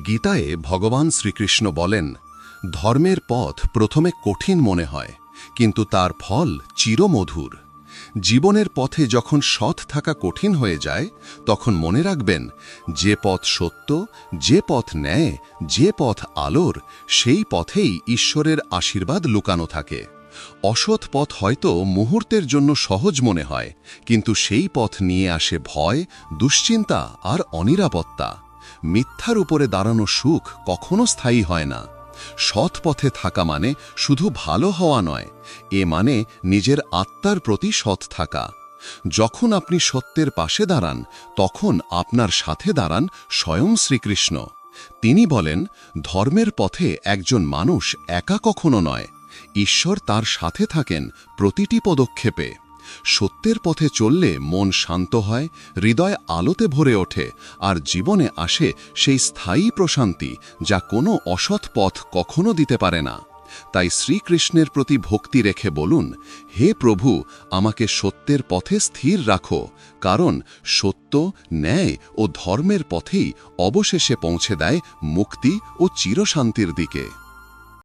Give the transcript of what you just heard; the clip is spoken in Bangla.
গীতায়ে ভগবান শ্রীকৃষ্ণ বলেন, ধর্মের পথ প্রথমে কঠিন মনে হয়, কিন্তু তার ফল চিরমধুর। জীবনের পথে যখন সৎ থাকা কঠিন হয়ে যায়, তখন মনে রাখবেন, যে পথ সত্য, যে পথ ন্যায়, যে পথ আলোর, সেই পথেই ঈশ্বরের আশীর্বাদ লুকানো থাকে। অসৎ পথ হয়তো মুহূর্তের জন্য সহজ মনে হয়, কিন্তু সেই পথ নিয়ে আসে ভয়, দুশ্চিন্তা আর অনিরাপত্তা। মিথ্যার উপরে দাঁড়ানো সুখ কখনো স্থায়ী হয় না। সৎ পথে থাকা মানে শুধু ভালো হওয়া নয়, এ মানে নিজের আত্মার প্রতি সৎ থাকা। যখন আপনি সত্যের পাশে দাঁড়ান, তখন আপনার সাথে দাঁড়ান স্বয়ং শ্রীকৃষ্ণ। তিনি বলেন, ধর্মের পথে একজন মানুষ একা কখনো নয়, ঈশ্বর তার সাথে থাকেন প্রতিটি পদক্ষেপে। সত্যের পথে চললে মন শান্ত হয়, হৃদয় আলোতে ভরে ওঠে, আর জীবনে আসে সেই স্থায়ী প্রশান্তি যা কোনো অসৎ পথ কখনো দিতে পারে না। তাই শ্রীকৃষ্ণের প্রতি ভক্তি রেখে বলুন, হে প্রভু, আমাকে সত্যের পথে স্থির রাখো, কারণ সত্য, ন্যায় ও ধর্মের পথেই অবশেষে পৌঁছে দেয় মুক্তি ও চিরশান্তির দিকে।